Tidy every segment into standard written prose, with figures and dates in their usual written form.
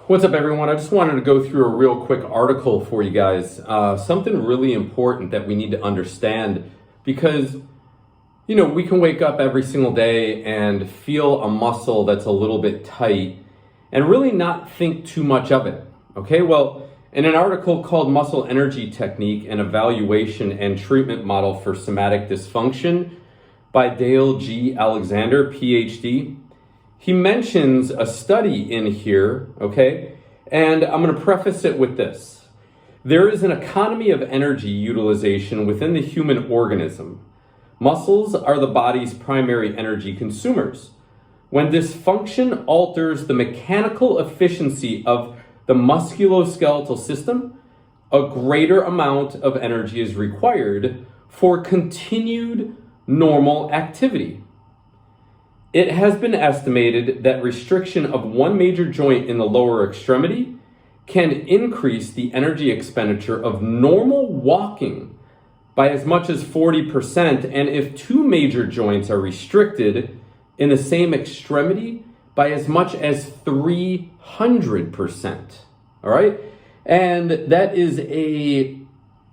What's up, everyone? I just wanted to go through a real quick article for you guys. Something really important that we need to understand because, we can wake up every single day and feel a muscle that's a little bit tight and really not think too much of it. Okay, well, in an article called Muscle Energy Technique, an Evaluation and Treatment Model for Somatic Dysfunction by Dale G. Alexander, PhD, he mentions a study in here, okay? And I'm going to preface it with this. There is an economy of energy utilization within the human organism. Muscles are the body's primary energy consumers. When dysfunction alters the mechanical efficiency of the musculoskeletal system, a greater amount of energy is required for continued normal activity. It has been estimated that restriction of one major joint in the lower extremity can increase the energy expenditure of normal walking by as much as 40%, and if two major joints are restricted in the same extremity, by as much as 300%. All right? And that is a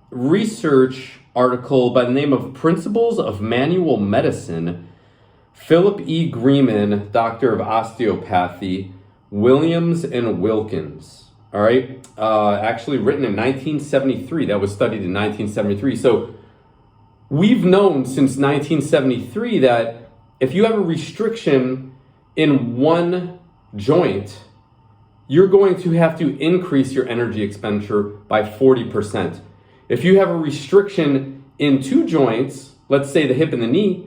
research article by the name of Principles of Manual Medicine, Philip E. Grieman, Doctor of Osteopathy, Williams and Wilkins. All right, actually written in 1973. That was studied in 1973. So we've known since 1973 that if you have a restriction in one joint, you're going to have to increase your energy expenditure by 40%. If you have a restriction in two joints, let's say the hip and the knee,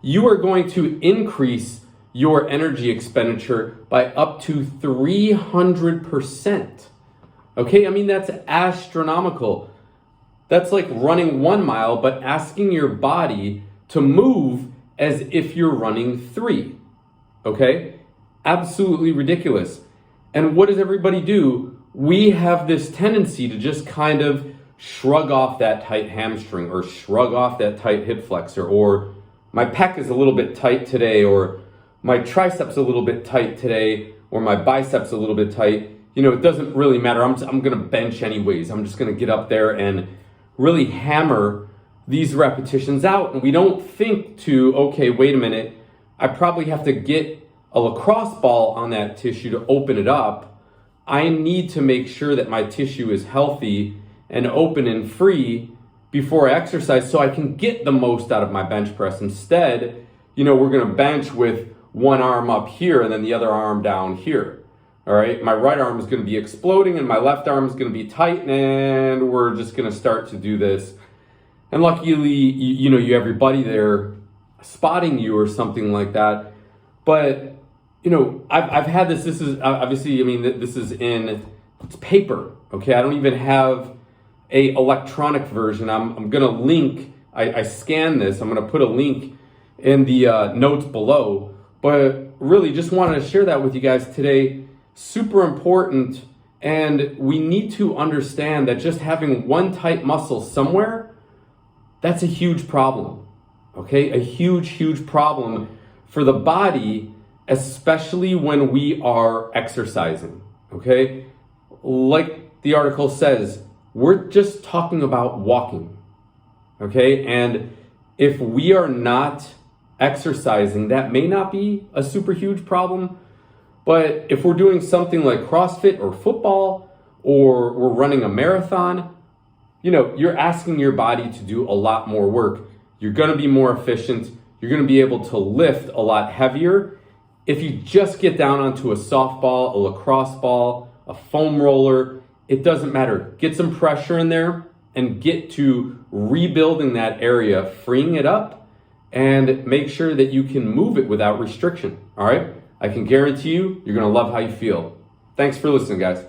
you are going to increase your energy expenditure by up to 300%. Okay, I mean, that's astronomical. That's like running 1 mile, but asking your body to move as if you're running 3. Okay, absolutely ridiculous. And what does everybody do? We have this tendency to just kind of shrug off that tight hamstring or shrug off that tight hip flexor, or my pec is a little bit tight today, or my triceps a little bit tight today, or my biceps a little bit tight. It doesn't really matter. I'm going to bench anyways. I'm just going to get up there and really hammer these repetitions out. And we don't think to, okay, wait a minute. I probably have to get a lacrosse ball on that tissue to open it up. I need to make sure that my tissue is healthy and open and free before I exercise so I can get the most out of my bench press. Instead, we're going to bench with one arm up here and then the other arm down here. All right, my right arm is going to be exploding and my left arm is going to be tight, and we're just going to start to do this. And luckily, you have your buddy there spotting you or something like that. But, I've had this. This is obviously, this is it's paper. Okay, I don't even have a electronic version. I'm going to link, I scan this. I'm going to put a link in the notes below. But really just wanted to share that with you guys today. Super important, and we need to understand that just having one tight muscle somewhere, that's a huge problem, okay? A huge problem for the body, especially when we are exercising, okay? Like the article says, we're just talking about walking, okay? And if we are not exercising, that may not be a super huge problem. But if we're doing something like CrossFit or football, or we're running a marathon, you're asking your body to do a lot more work. You're going to be more efficient. You're going to be able to lift a lot heavier. If you just get down onto a softball, a lacrosse ball, a foam roller, it doesn't matter. Get some pressure in there and get to rebuilding that area, freeing it up, and make sure that you can move it without restriction. All right? I can guarantee you're going to love how you feel. Thanks for listening, guys.